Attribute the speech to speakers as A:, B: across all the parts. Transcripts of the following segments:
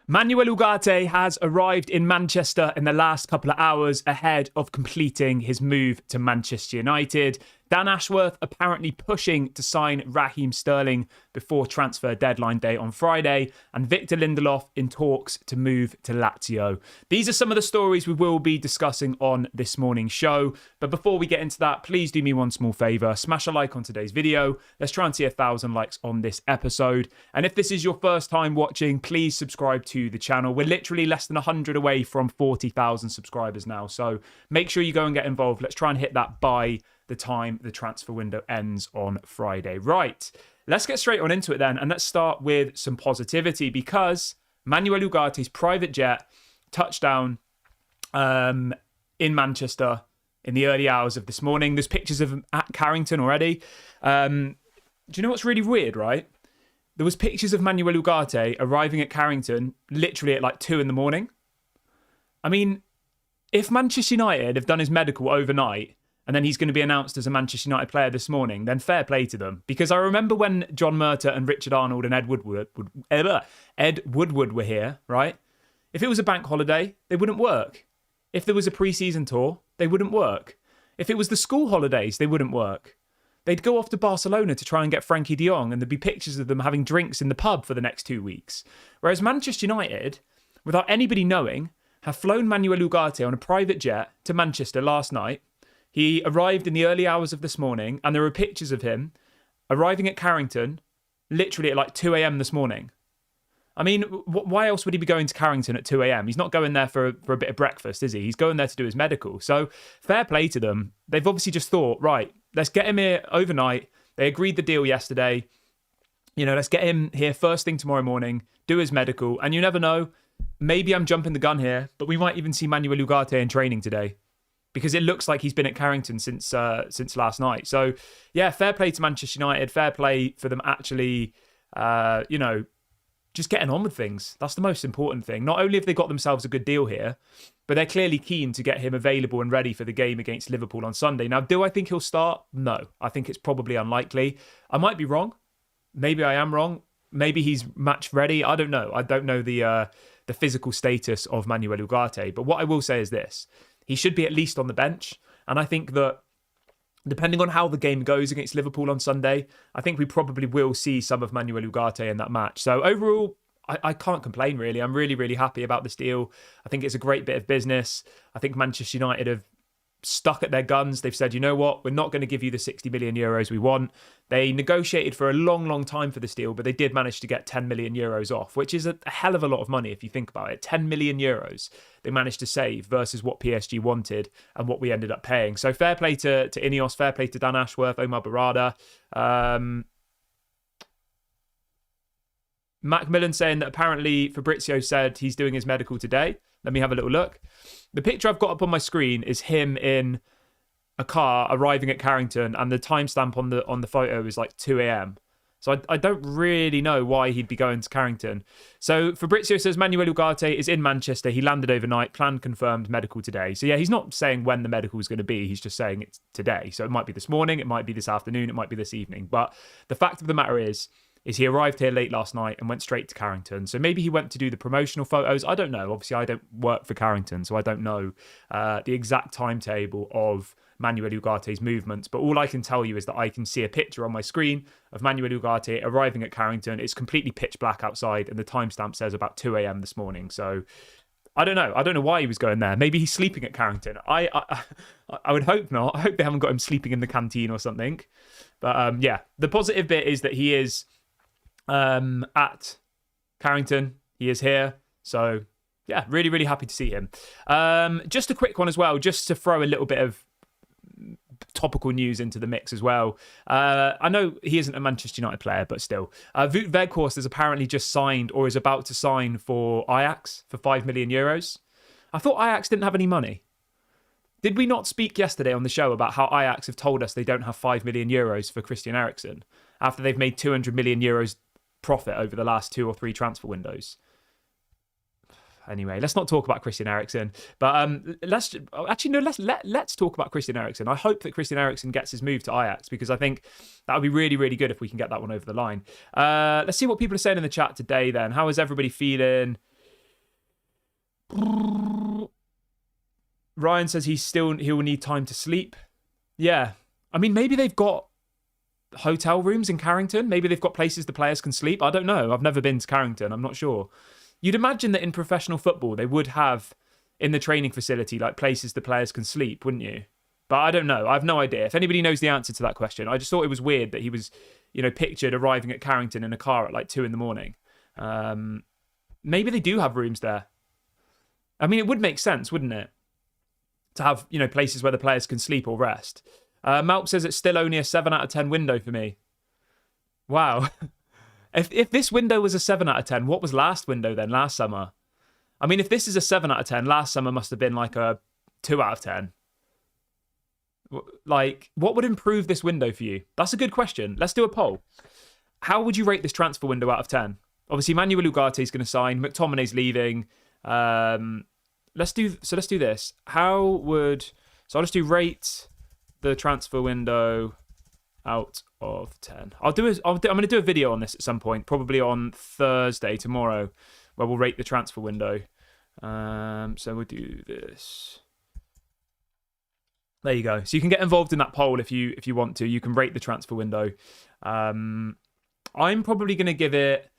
A: Manuel Ugarte has arrived in Manchester in the last couple of hours ahead of completing his move to Manchester United. Dan Ashworth apparently pushing to sign Raheem Sterling before transfer deadline day on Friday, and Victor Lindelof in talks to move to Lazio. These are some of the stories we will be discussing on this morning's show. But before we get into that, please do me one small favour. Smash a like on today's video. Let's try and see 1,000 likes on this episode. And if this is your first time watching, please subscribe to the channel. We're literally less than 100 away from 40,000 subscribers now. So make sure you go and get involved. Let's try and hit that by the time the transfer window ends on Friday. Right, let's get straight on into it then. And let's start with some positivity, because Manuel Ugarte's private jet touched down in Manchester in the early hours of this morning. There's pictures of him at Carrington already. Do you know what's really weird, right? There was pictures of Manuel Ugarte arriving at Carrington literally at like 2 a.m. I mean, if Manchester United have done his medical overnight and then he's going to be announced as a Manchester United player this morning, then fair play to them. Because I remember when John Murtagh and Richard Arnold and Ed Woodward were here, right? If it was a bank holiday, they wouldn't work. If there was a pre-season tour, they wouldn't work. If it was the school holidays, they wouldn't work. They'd go off to Barcelona to try and get Frankie de Jong, and there'd be pictures of them having drinks in the pub for the next 2 weeks. Whereas Manchester United, without anybody knowing, have flown Manuel Ugarte on a private jet to Manchester last night. He arrived in the early hours of this morning, and there are pictures of him arriving at Carrington literally at like 2 a.m. this morning. I mean, why else would he be going to Carrington at 2 a.m? He's not going there for a bit of breakfast, is he? He's going there to do his medical. So fair play to them. They've obviously just thought, right, let's get him here overnight. They agreed the deal yesterday. You know, let's get him here first thing tomorrow morning, do his medical. And you never know, maybe I'm jumping the gun here, but we might even see Manuel Ugarte in training today, because it looks like he's been at Carrington since last night. So, yeah, fair play to Manchester United. Fair play for them actually, just getting on with things. That's the most important thing. Not only have they got themselves a good deal here, but they're clearly keen to get him available and ready for the game against Liverpool on Sunday. Now, do I think he'll start? No. I think it's probably unlikely. I might be wrong. Maybe I am wrong. Maybe he's match ready. I don't know. I don't know the physical status of Manuel Ugarte. But what I will say is this. He should be at least on the bench. And I think that depending on how the game goes against Liverpool on Sunday, I think we probably will see some of Manuel Ugarte in that match. So overall, I can't complain, really. I'm really, really happy about this deal. I think it's a great bit of business. I think Manchester United have stuck at their guns. They've said, you know what, we're not going to give you the 60 million euros we want. They negotiated for a long, long time for this deal, but they did manage to get 10 million euros off, which is a hell of a lot of money if you think about it. 10 million euros they managed to save versus what PSG wanted and what we ended up paying. So fair play to Ineos, fair play to Dan Ashworth, Omar Barada. Macmillan saying that apparently Fabrizio said he's doing his medical today. Let me have a little look. The picture I've got up on my screen is him in a car arriving at Carrington, and the timestamp on the photo is like 2 a.m. So I don't really know why he'd be going to Carrington. So Fabrizio says Manuel Ugarte is in Manchester. He landed overnight, planned confirmed medical today. So yeah, he's not saying when the medical is going to be. He's just saying it's today. So it might be this morning, it might be this afternoon, it might be this evening. But the fact of the matter is he arrived here late last night and went straight to Carrington. So maybe he went to do the promotional photos. I don't know. Obviously, I don't work for Carrington, so I don't know the exact timetable of Manuel Ugarte's movements. But all I can tell you is that I can see a picture on my screen of Manuel Ugarte arriving at Carrington. It's completely pitch black outside, and the timestamp says about 2 a.m. this morning. So I don't know. I don't know why he was going there. Maybe he's sleeping at Carrington. I would hope not. I hope they haven't got him sleeping in the canteen or something. But yeah, the positive bit is that he is at Carrington. He is here. So yeah, really, really happy to see him. Just a quick one as well, just to throw a little bit of topical news into the mix as well. I know he isn't a Manchester United player, but still. Wout Weghorst has apparently just signed or is about to sign for Ajax for 5 million euros. I thought Ajax didn't have any money. Did we not speak yesterday on the show about how Ajax have told us they don't have 5 million euros for Christian Eriksen after they've made 200 million euros profit over the last 2 or 3 transfer windows? Anyway, let's not talk about Christian Eriksen, but let's talk about Christian Eriksen. I hope that Christian Eriksen gets his move to Ajax, because I think that would be really, really good if we can get that one over the line. Let's see what people are saying in the chat today then. How is everybody feeling? Ryan says he'll need time to sleep. Yeah. I mean, maybe they've got hotel rooms in Carrington. Maybe they've got places the players can sleep. I don't know. I've never been to Carrington. I'm not sure. You'd imagine that in professional football, they would have in the training facility like places the players can sleep, wouldn't you? But I don't know. I have no idea. If anybody knows the answer to that question, I just thought it was weird that he was, pictured arriving at Carrington in a car at like 2 a.m. Maybe they do have rooms there. I mean, it would make sense, wouldn't it? To have, places where the players can sleep or rest. Malp says it's still only a 7 out of 10 window for me. Wow. If this window was a 7 out of 10, what was last window then, last summer? I mean, if this is a 7 out of 10, last summer must have been like a 2 out of 10. Like, what would improve this window for you? That's a good question. Let's do a poll. How would you rate this transfer window out of 10? Obviously, Manuel Ugarte is going to sign. McTominay's leaving. Let's do this. I'll just do rate the transfer window out of 10. I'm going to do a video on this at some point, probably on Thursday, tomorrow, where we'll rate the transfer window. So we'll do this. There you go. So you can get involved in that poll if you want to. You can rate the transfer window. I'm probably going to give it,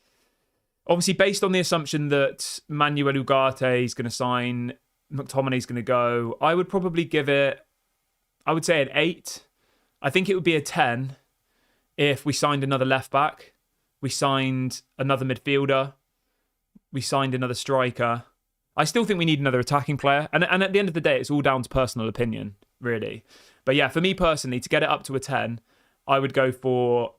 A: obviously based on the assumption that Manuel Ugarte is going to sign, McTominay's going to go, I would probably give it, I would say an 8. I think it would be a 10 if we signed another left back, we signed another midfielder, we signed another striker. I still think we need another attacking player. And at the end of the day, it's all down to personal opinion, really. But yeah, for me personally, to get it up to a 10, I would go for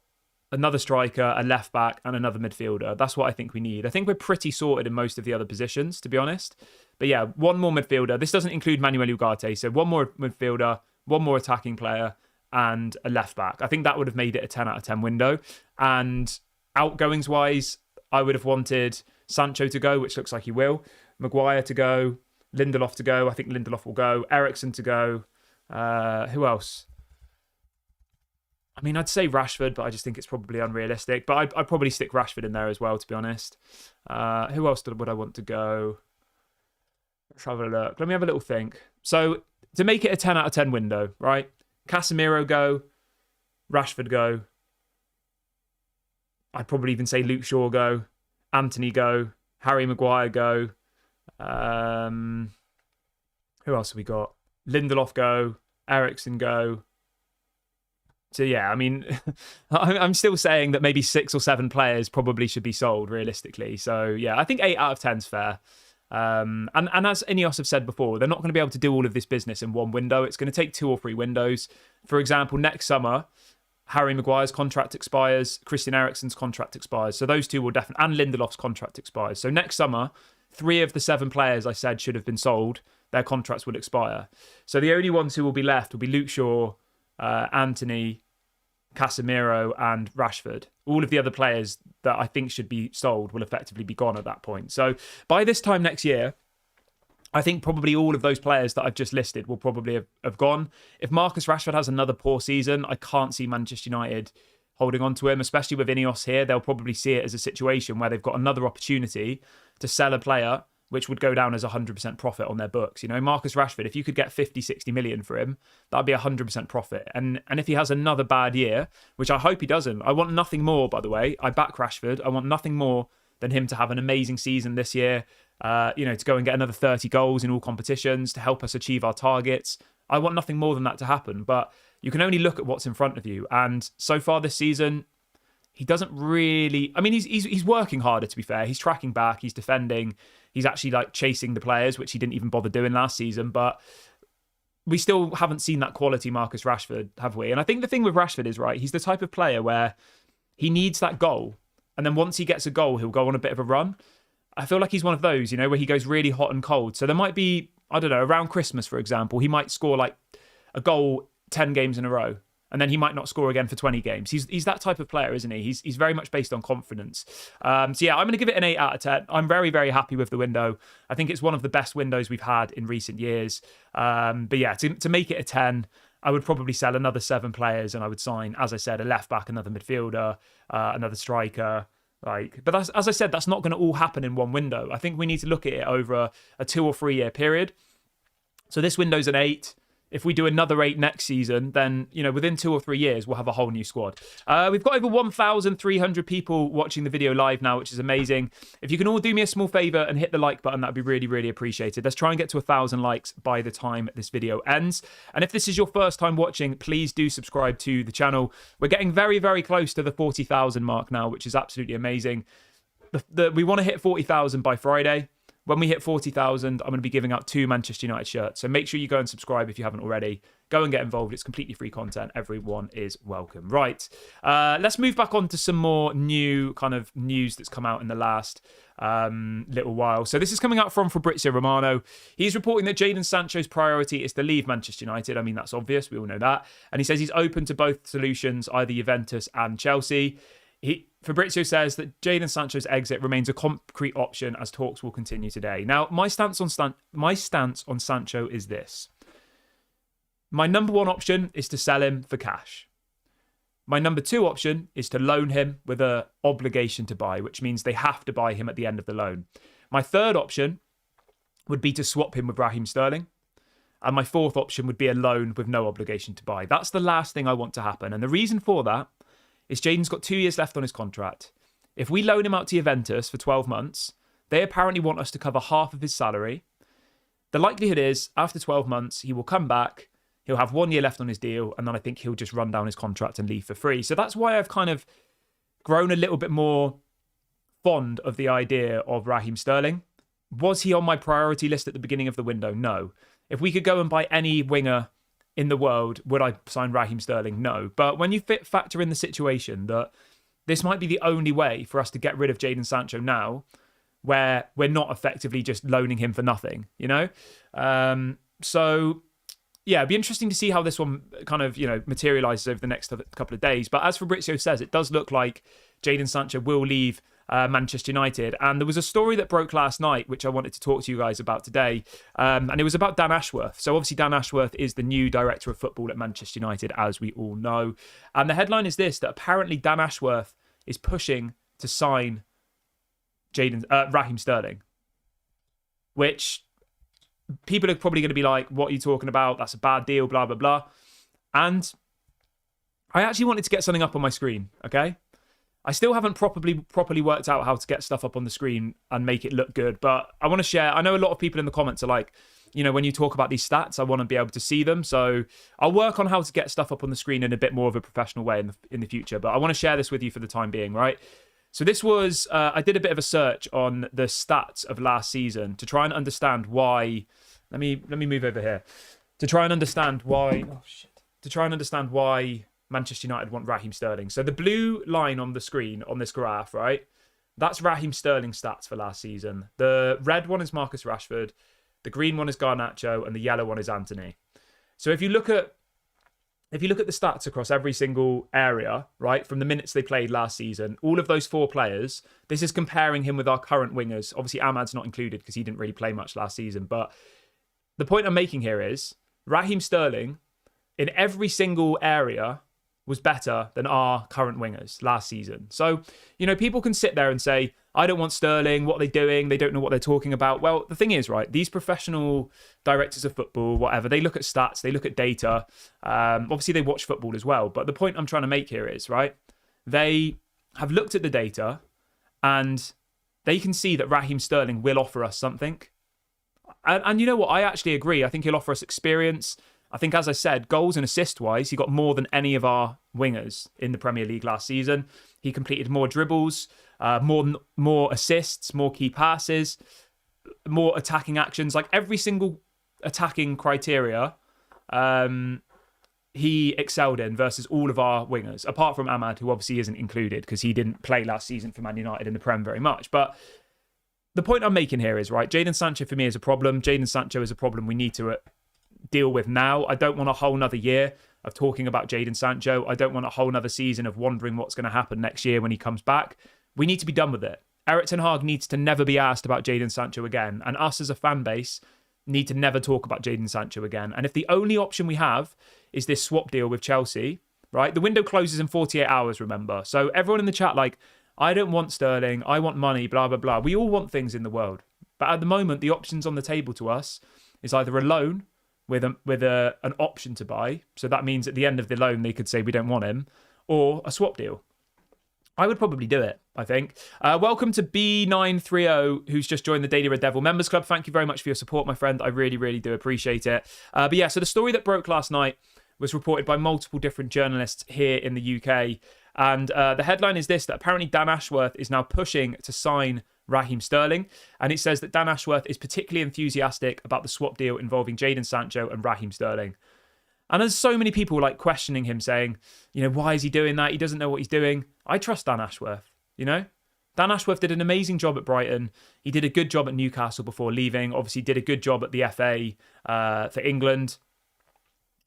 A: another striker, a left back, and another midfielder. That's what I think we need. I think we're pretty sorted in most of the other positions, to be honest. But yeah, one more midfielder. This doesn't include Manuel Ugarte. So one more midfielder, one more attacking player, and a left back. I think that would have made it a 10 out of 10 window. And outgoings-wise, I would have wanted Sancho to go, which looks like he will. Maguire to go. Lindelof to go. I think Lindelof will go. Eriksen to go. Who else? I mean, I'd say Rashford, but I just think it's probably unrealistic. But I'd probably stick Rashford in there as well, to be honest. Who else would I want to go? Let's have a look. Let me have a little think. So, to make it a 10 out of 10 window, right? Casemiro go. Rashford go. I'd probably even say Luke Shaw go. Anthony go. Harry Maguire go. Who else have we got? Lindelof go. Eriksen go. So yeah, I mean, I'm still saying that maybe 6 or 7 players probably should be sold realistically. So yeah, I think 8 out of 10 is fair. And as Ineos have said before, they're not going to be able to do all of this business in one window. It's going to take 2 or 3 windows. For example, next summer, Harry Maguire's contract expires, Christian Eriksen's contract expires. So those 2 will definitely, and Lindelof's contract expires. So next summer, 3 of the 7 players I said should have been sold, their contracts will expire. So the only ones who will be left will be Luke Shaw, Anthony, Casemiro and Rashford. All of the other players that I think should be sold will effectively be gone at that point. So by this time next year, I think probably all of those players that I've just listed will probably have gone. If Marcus Rashford has another poor season, I can't see Manchester United holding on to him, especially with Ineos here. They'll probably see it as a situation where they've got another opportunity to sell a player which would go down as 100% profit on their books. You know, Marcus Rashford, if you could get 50, 60 million for him, that'd be 100% profit. And if he has another bad year, which I hope he doesn't, I want nothing more, by the way. I back Rashford. I want nothing more than him to have an amazing season this year, to go and get another 30 goals in all competitions, to help us achieve our targets. I want nothing more than that to happen. But you can only look at what's in front of you. And so far this season, he doesn't really... I mean, he's working harder, to be fair. He's tracking back. He's defending. He's actually like chasing the players, which he didn't even bother doing last season. But we still haven't seen that quality Marcus Rashford, have we? And I think the thing with Rashford is, right, he's the type of player where he needs that goal. And then once he gets a goal, he'll go on a bit of a run. I feel like he's one of those, you know, where he goes really hot and cold. So there might be, I don't know, around Christmas, for example, he might score like a goal 10 games in a row. And then he might not score again for 20 games. He's that type of player, isn't he? He's very much based on confidence. So yeah, I'm going to give it an 8 out of 10. I'm very, very happy with the window. I think it's one of the best windows we've had in recent years. But yeah, to make it a 10, I would probably sell another 7 players and I would sign, as I said, a left back, another midfielder, another striker, But that's, as I said, that's not going to all happen in one window. I think we need to look at it over a 2 or 3 year period. So this window's an 8. If we do another 8 next season, then, within 2 or 3 years, we'll have a whole new squad. We've got over 1,300 people watching the video live now, which is amazing. If you can all do me a small favor and hit the like button, that'd be really, really appreciated. Let's try and get to 1,000 likes by the time this video ends. And if this is your first time watching, please do subscribe to the channel. We're getting very, very close to the 40,000 mark now, which is absolutely amazing. We want to hit 40,000 by Friday. When we hit 40,000, I'm going to be giving out 2 Manchester United shirts. So make sure you go and subscribe if you haven't already. Go and get involved. It's completely free content. Everyone is welcome. Right. Let's move back on to some more new kind of news that's come out in the last little while. So this is coming out from Fabrizio Romano. He's reporting that Jadon Sancho's priority is to leave Manchester United. I mean, that's obvious. We all know that. And he says he's open to both solutions, either Juventus and Chelsea. Fabrizio says that Jadon Sancho's exit remains a concrete option as talks will continue today. Now, my stance on Sancho is this. My number 1 option is to sell him for cash. My number 2 option is to loan him with an obligation to buy, which means they have to buy him at the end of the loan. My 3rd option would be to swap him with Raheem Sterling. And my 4th option would be a loan with no obligation to buy. That's the last thing I want to happen. And the reason for that is Jadon's got 2 years left on his contract. If we loan him out to Juventus for 12 months, they apparently want us to cover half of his salary. The likelihood is, after 12 months, he will come back, he'll have 1 year left on his deal, and then I think he'll just run down his contract and leave for free. So that's why I've kind of grown a little bit more fond of the idea of Raheem Sterling. Was he on my priority list at the beginning of the window? No. If we could go and buy any winger in the world, would I sign Raheem Sterling? No. But when you factor in the situation that this might be the only way for us to get rid of Jadon Sancho now, where we're not effectively just loaning him for nothing, So, yeah, it'd be interesting to see how this one kind of, materializes over the next couple of days. But as Fabrizio says, it does look like Jadon Sancho will leave Manchester United. And there was a story that broke last night, which I wanted to talk to you guys about today. And it was about Dan Ashworth. So obviously Dan Ashworth is the new director of football at Manchester United, as we all know. And the headline is this, that apparently Dan Ashworth is pushing to sign Raheem Sterling, which people are probably going to be like, what are you talking about? That's a bad deal, blah, blah, blah. And I actually wanted to get something up on my screen, okay? I still haven't properly worked out how to get stuff up on the screen and make it look good, but I want to share. I know a lot of people in the comments are like, when you talk about these stats, I want to be able to see them. So I'll work on how to get stuff up on the screen in a bit more of a professional way in the future, but I want to share this with you for the time being, right? So this was, I did a bit of a search on the stats of last season to try and understand why, let me move over here, to try and understand why Manchester United want Raheem Sterling. So the blue line on the screen on this graph, right? That's Raheem Sterling stats for last season. The red one is Marcus Rashford, the green one is Garnacho, and the yellow one is Antony. So if you look at the stats across every single area, right, from the minutes they played last season, all of those 4 players, this is comparing him with our current wingers. Obviously, Ahmad's not included because he didn't really play much last season. But the point I'm making here is Raheem Sterling, in every single area, was better than our current wingers last season. So, people can sit there and say, I don't want Sterling, what are they doing? They don't know what they're talking about. Well, the thing is, right, these professional directors of football, whatever, they look at stats, they look at data. Obviously, they watch football as well. But the point I'm trying to make here is, right, they have looked at the data and they can see that Raheem Sterling will offer us something. And you know what? I actually agree. I think he'll offer us experience. I think, as I said, goals and assist-wise, he got more than any of our wingers in the Premier League last season. He completed more dribbles, more assists, more key passes, more attacking actions. Like every single attacking criteria, he excelled in versus all of our wingers, apart from Ahmad, who obviously isn't included because he didn't play last season for Man United in the Prem very much. But the point I'm making here is, right, Jadon Sancho for me is a problem. Jadon Sancho is a problem we need to deal with now. I don't want a whole nother year of talking about Jadon Sancho. I don't want a whole nother season of wondering what's going to happen next year when he comes back. We need to be done with it. Erik ten Hag needs to never be asked about Jadon Sancho again. And us as a fan base need to never talk about Jadon Sancho again. And if the only option we have is this swap deal with Chelsea, right? The window closes in 48 hours, remember. So everyone in the chat, like, I don't want Sterling. I want money, blah, blah, blah. We all want things in the world. But at the moment, the options on the table to us is either a loan with an option to buy. So that means at the end of the loan, they could say we don't want him, or a swap deal. I would probably do it, I think. Welcome to B930, who's just joined the Daily Red Devil Members Club. Thank you very much for your support, my friend. I really, really do appreciate it. But yeah, so the story that broke last night was reported by multiple different journalists here in the UK. And the headline is this, that apparently Dan Ashworth is now pushing to sign Raheem Sterling. And it says that Dan Ashworth is particularly enthusiastic about the swap deal involving Jadon Sancho and Raheem Sterling. And there's so many people like questioning him, saying, why is he doing that? He doesn't know what he's doing. I trust Dan Ashworth, Dan Ashworth did an amazing job at Brighton. He did a good job at Newcastle before leaving. Obviously did a good job at the FA for England.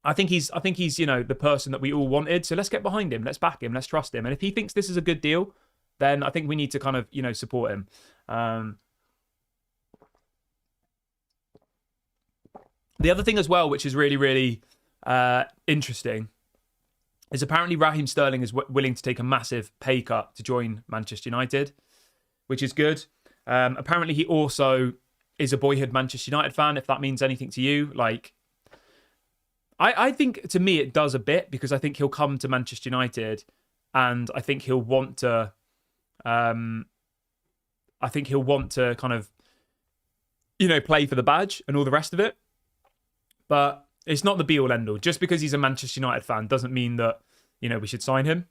A: I think he's the person that we all wanted. So let's get behind him. Let's back him. Let's trust him. And if he thinks this is a good deal, then I think we need to kind of, support him. The other thing as well, which is really, really interesting, is apparently Raheem Sterling is willing to take a massive pay cut to join Manchester United, which is good. Apparently he also is a boyhood Manchester United fan, if that means anything to you. I think, to me, it does a bit, because I think he'll come to Manchester United and I think he'll want to kind of, play for the badge and all the rest of it. But it's not the be-all, end-all. Just because he's a Manchester United fan doesn't mean that, we should sign him.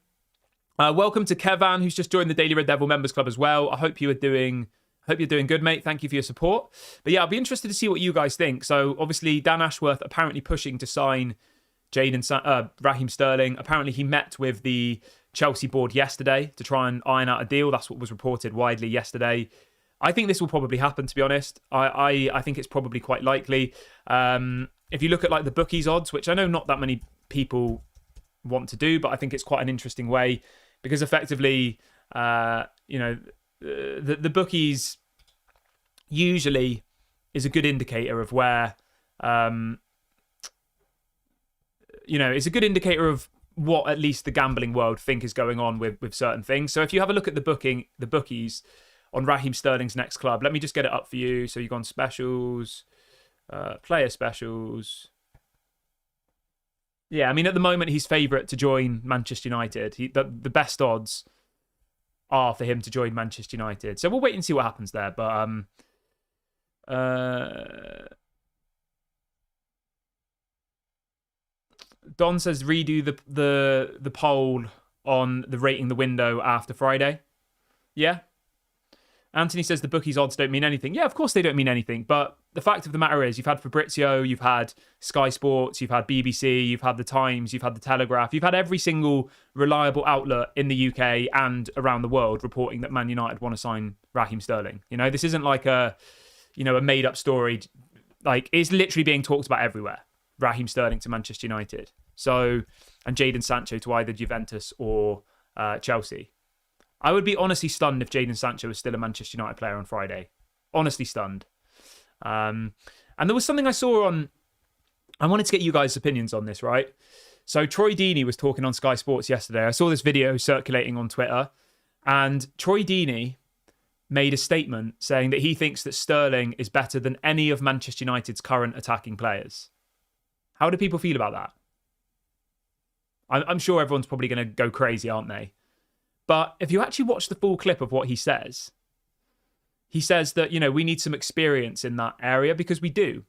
A: Welcome to Kevan, who's just joined the Daily Red Devil Members Club as well. I hope you're doing good, mate. Thank you for your support. But yeah, I'll be interested to see what you guys think. So obviously, Dan Ashworth apparently pushing to sign Raheem Sterling. Apparently, he met with the Chelsea board yesterday to try and iron out a deal. That's what was reported widely yesterday. I think this will probably happen, to be honest. I think it's probably quite likely. If you look at the bookies odds, which I know not that many people want to do, but I think it's quite an interesting way, because effectively, the bookies usually is a good indicator of where, it's a good indicator of what at least the gambling world think is going on with certain things. So if you have a look at the bookies on Raheem Sterling's next club, let me just get it up for you. So you go on specials, player specials. Yeah, I mean, at the moment, he's favourite to join Manchester United. The best odds are for him to join Manchester United. So we'll wait and see what happens there. But Don says redo the poll on the rating the window after Friday. Yeah. Anthony says the bookies odds don't mean anything. Yeah, of course they don't mean anything. But the fact of the matter is, you've had Fabrizio, you've had Sky Sports, you've had BBC, you've had The Times, you've had The Telegraph. You've had every single reliable outlet in the UK and around the world reporting that Man United want to sign Raheem Sterling. This isn't like a made-up story. It's literally being talked about everywhere. Raheem Sterling to Manchester United. So, and Jadon Sancho to either Juventus or Chelsea. I would be honestly stunned if Jadon Sancho was still a Manchester United player on Friday. Honestly stunned. And there was something I saw on... I wanted to get you guys' opinions on this, right? So Troy Deeney was talking on Sky Sports yesterday. I saw this video circulating on Twitter. And Troy Deeney made a statement saying that he thinks that Sterling is better than any of Manchester United's current attacking players. How do people feel about that? I'm sure everyone's probably going to go crazy, aren't they? But if you actually watch the full clip of what he says that, we need some experience in that area, because we do.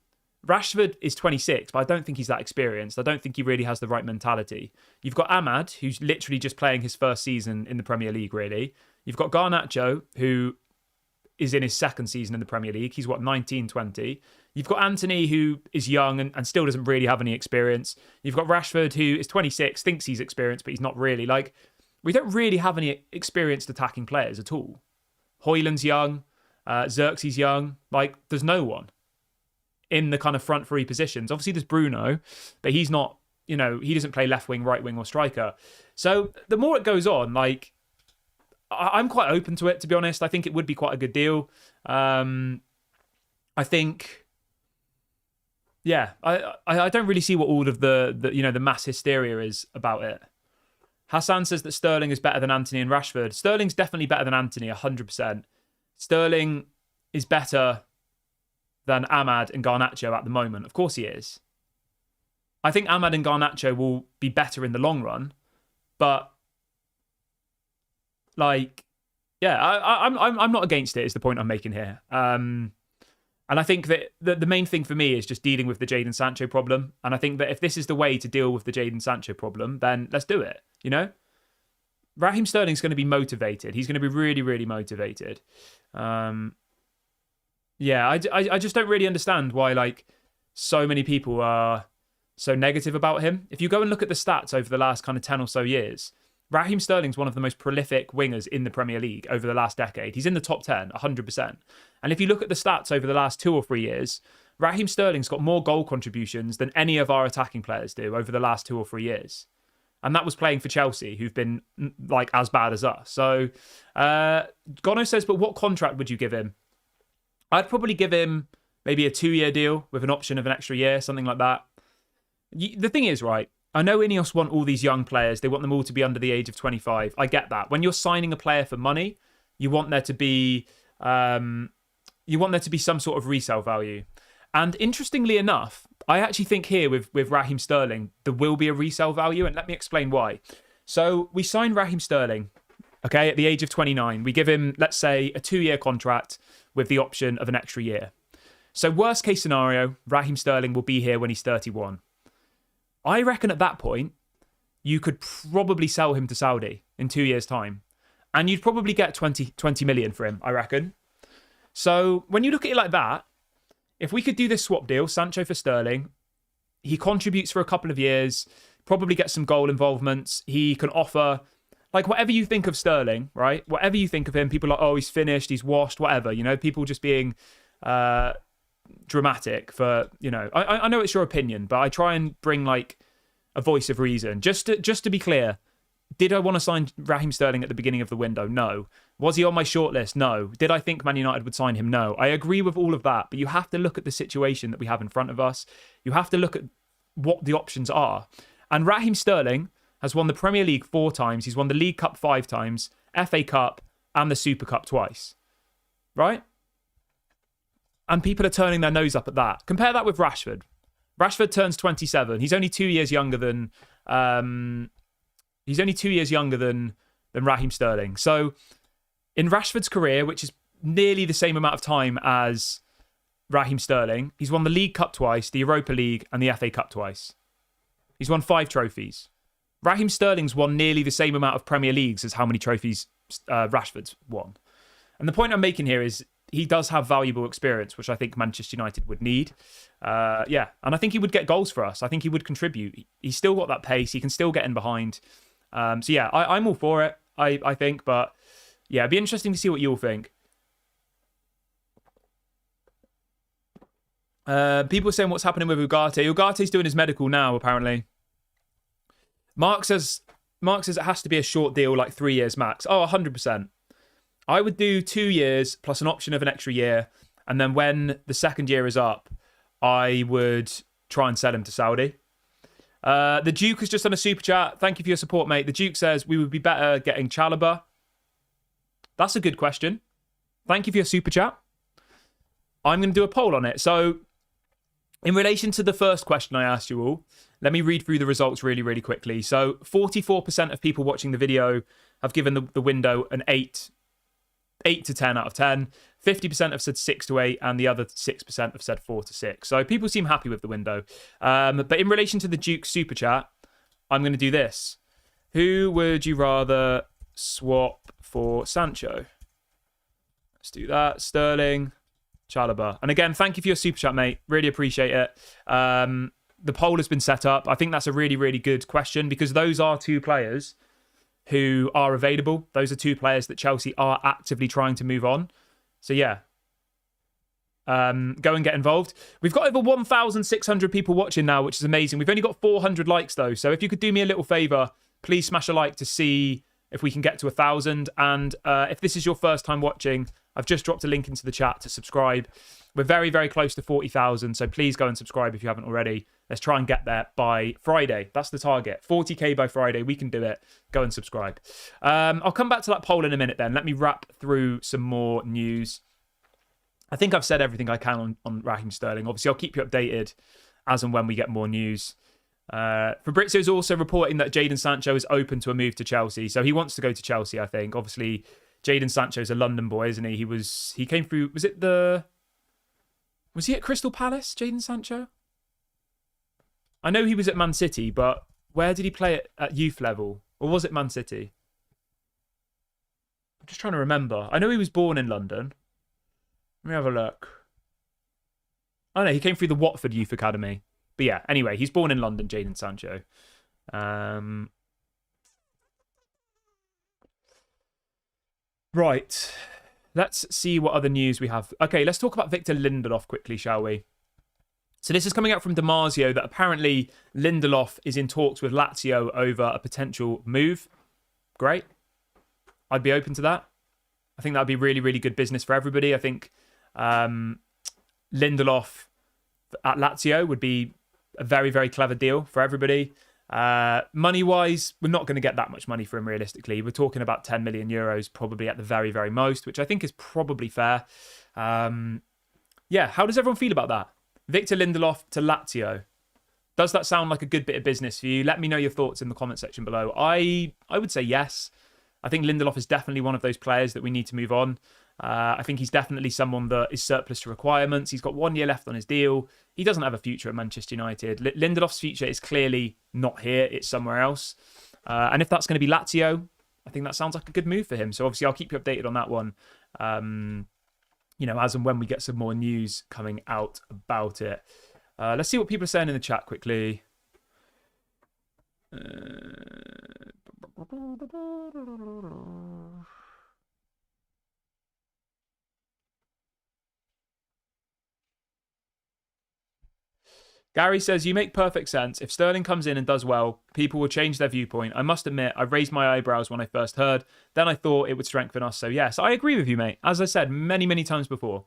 A: Rashford is 26, but I don't think he's that experienced. I don't think he really has the right mentality. You've got Ahmad, who's literally just playing his first season in the Premier League, really. You've got Garnacho, who is in his second season in the Premier League. He's, 19, 20. You've got Anthony, who is young and still doesn't really have any experience. You've got Rashford, who is 26, thinks he's experienced, but he's not really. We don't really have any experienced attacking players at all. Højlund's young. Xerxes young. There's no one in the kind of front three positions. Obviously, there's Bruno, but he's not, he doesn't play left wing, right wing, or striker. So the more it goes on, I'm quite open to it, to be honest. I think it would be quite a good deal. I think, yeah, I don't really see what all of the mass hysteria is about it. Hassan says that Sterling is better than Antony and Rashford. Sterling's definitely better than Antony, 100%. Sterling is better than Ahmad and Garnacho at the moment. Of course he is. I think Ahmad and Garnacho will be better in the long run, but like, yeah, I'm not against it. Is the point I'm making here. And I think that the main thing for me is just dealing with the Jadon Sancho problem. And I think that if this is the way to deal with the Jadon Sancho problem, then let's do it. You know, Raheem Sterling's going to be motivated. He's going to be really, really motivated. Yeah, I just don't really understand why like so many people are so negative about him. If you go and look at the stats over the last kind of 10 or so years, Raheem Sterling's one of the most prolific wingers in the Premier League over the last decade. He's in the top 10, 100%. And if you look at the stats over the last 2 or 3 years, Raheem Sterling's got more goal contributions than any of our attacking players do over the last 2 or 3 years. And that was playing for Chelsea, who've been like as bad as us. So Gono says, but what contract would you give him? I'd probably give him maybe a 2-year deal with an option of an extra year, something like that. The thing is, right, I know Ineos want all these young players. They want them all to be under the age of 25. I get that. When you're signing a player for money, you want there to be some sort of resale value. And interestingly enough, I actually think here with Raheem Sterling, there will be a resale value. And let me explain why. So we signed Raheem Sterling, okay, at the age of 29. We give him, let's say, a 2-year contract with the option of an extra year. So worst case scenario, Raheem Sterling will be here when he's 31. I reckon at that point, you could probably sell him to Saudi in 2 years' time. And you'd probably get 20 million for him, I reckon. So when you look at it like that, if we could do this swap deal, Sancho for Sterling, he contributes for a couple of years, probably gets some goal involvements. He can offer, like, whatever you think of Sterling, right? Whatever you think of him, people are like, oh, he's finished, he's washed, whatever. You know, people just being dramatic for, you know, I know it's your opinion, but I try and bring like a voice of reason. Just to be clear, did I want to sign Raheem Sterling at the beginning of the window? No. Was he on my shortlist? No. Did I think Man United would sign him? No. I agree with all of that, but you have to look at the situation that we have in front of us. You have to look at what the options are. And Raheem Sterling has won the Premier League 4 times. He's won the League Cup 5 times, FA Cup, and the Super Cup twice. Right? And people are turning their nose up at that. Compare that with Rashford. Rashford turns 27. He's only 2 years younger than Raheem Sterling. So in Rashford's career, which is nearly the same amount of time as Raheem Sterling, he's won the League Cup twice, the Europa League, and the FA Cup twice. He's won 5 trophies. Raheem Sterling's won nearly the same amount of Premier Leagues as how many trophies Rashford's won. And the point I'm making here is he does have valuable experience, which I think Manchester United would need. And I think he would get goals for us. I think he would contribute. He's still got that pace. He can still get in behind. I'm all for it, I think. But yeah, it'd be interesting to see what you all think. People are saying what's happening with Ugarte. Ugarte's doing his medical now, apparently. Mark says it has to be a short deal, like 3 years max. Oh, 100%. I would do 2 years plus an option of an extra year. And then when the second year is up, I would try and sell him to Saudi. The Duke has just done a super chat. Thank you for your support, mate. The Duke says we would be better getting Chalobah. That's a good question. Thank you for your super chat. I'm going to do a poll on it. So in relation to the first question I asked you all, let me read through the results really, really quickly. So 44% of people watching the video have given the window an 8 to 10 out of 10. 50% have said 6 to 8, and the other 6% have said 4 to 6. So people seem happy with the window. But in relation to the Duke super chat, I'm going to do this. Who would you rather swap for Sancho? Let's do that. Sterling, Chalobah. And again, thank you for your super chat, mate. Really appreciate it. The poll has been set up. I think that's a really, really good question because those are 2 players who are available. Those are 2 players that Chelsea are actively trying to move on. So yeah, go and get involved. We've got over 1,600 people watching now, which is amazing. We've only got 400 likes though. So if you could do me a little favor, please smash a like to see if we can get to 1,000. And if this is your first time watching, I've just dropped a link into the chat to subscribe. We're very, very close to 40,000, so please go and subscribe if you haven't already. Let's try and get there by Friday. That's the target. 40k by Friday. We can do it. Go and subscribe. I'll come back to that poll in a minute then. Let me wrap through some more news. I think I've said everything I can on Raheem Sterling. Obviously, I'll keep you updated as and when we get more news. Fabrizio is also reporting that Jadon Sancho is open to a move to Chelsea. So he wants to go to Chelsea, I think. Obviously, Jadon Sancho is a London boy, isn't he? He came through... Was he at Crystal Palace, Jadon Sancho? I know he was at Man City, but where did he play at youth level? Or was it Man City? I'm just trying to remember. I know he was born in London. Let me have a look. Oh no, he came through the Watford Youth Academy. But yeah, anyway, he's born in London, Jadon Sancho. Right. Let's see what other news we have. Okay, let's talk about Victor Lindelof quickly, shall we? So this is coming out from Damasio that apparently Lindelof is in talks with Lazio over a potential move. Great. I'd be open to that. I think that would be really, really good business for everybody. I think Lindelof at Lazio would be a very, very clever deal for everybody. Money-wise, we're not going to get that much money for him realistically. We're talking about 10 million euros probably at the very, very most, which I think is probably fair. Yeah, how does everyone feel about that? Victor Lindelof to Lazio. Does that sound like a good bit of business for you? Let me know your thoughts in the comment section below. I would say yes. I think Lindelof is definitely one of those players that we need to move on. I think he's definitely someone that is surplus to requirements. He's got 1 year left on his deal. He doesn't have a future at Manchester United. Lindelof's future is clearly not here. It's somewhere else. And if that's going to be Lazio, I think that sounds like a good move for him. So obviously I'll keep you updated on that one. As and when we get some more news coming out about it. Let's see what people are saying in the chat quickly. Gary says, you make perfect sense. If Sterling comes in and does well, people will change their viewpoint. I must admit, I raised my eyebrows when I first heard. Then I thought it would strengthen us. So yes, I agree with you, mate. As I said many, many times before,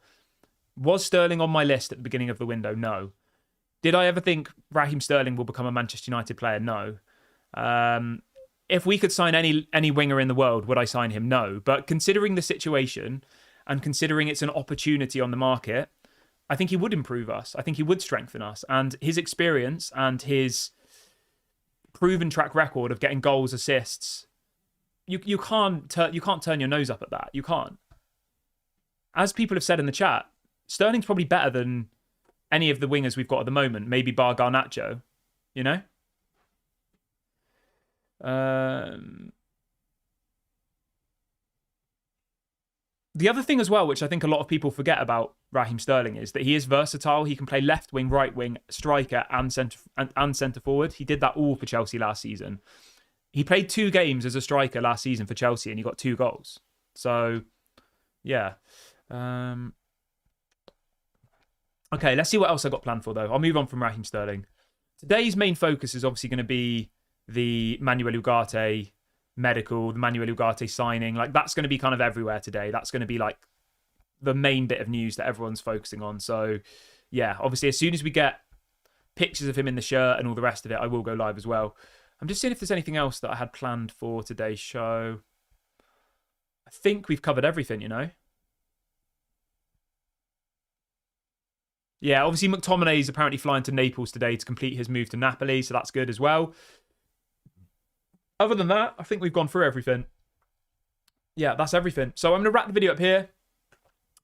A: was Sterling on my list at the beginning of the window? No. Did I ever think Raheem Sterling will become a Manchester United player? No. If we could sign any winger in the world, would I sign him? No. But considering the situation and considering it's an opportunity on the market, I think he would improve us. I think he would strengthen us. And his experience and his proven track record of getting goals, assists, you can't turn your nose up at that. You can't. As people have said in the chat, Sterling's probably better than any of the wingers we've got at the moment. Maybe bar Garnacho, you know? The other thing as well, which I think a lot of people forget about Raheem Sterling, is that he is versatile. He can play left wing, right wing, striker, and centre forward. He did that all for Chelsea last season. He played 2 games as a striker last season for Chelsea, and he got 2 goals. So, yeah. Okay, let's see what else I got planned for, though. I'll move on from Raheem Sterling. Today's main focus is obviously going to be the Manuel Ugarte medical, the Manuel Ugarte signing. Like, that's going to be kind of everywhere today. That's going to be like the main bit of news that everyone's focusing on. So yeah, obviously as soon as we get pictures of him in the shirt and all the rest of it, I will go live as well. I'm just seeing if there's anything else that I had planned for today's show. I think we've covered everything, you know. Yeah, obviously McTominay is apparently flying to Naples today to complete his move to Napoli, so that's good as well. Other than that, I think we've gone through everything. Yeah, that's everything. So I'm going to wrap the video up here.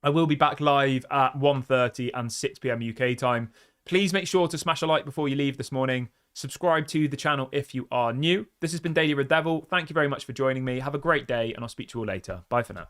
A: I will be back live at 1:30 and 6 p.m. UK time. Please make sure to smash a like before you leave this morning. Subscribe to the channel if you are new. This has been Daily Red Devil. Thank you very much for joining me. Have a great day, and I'll speak to you all later. Bye for now.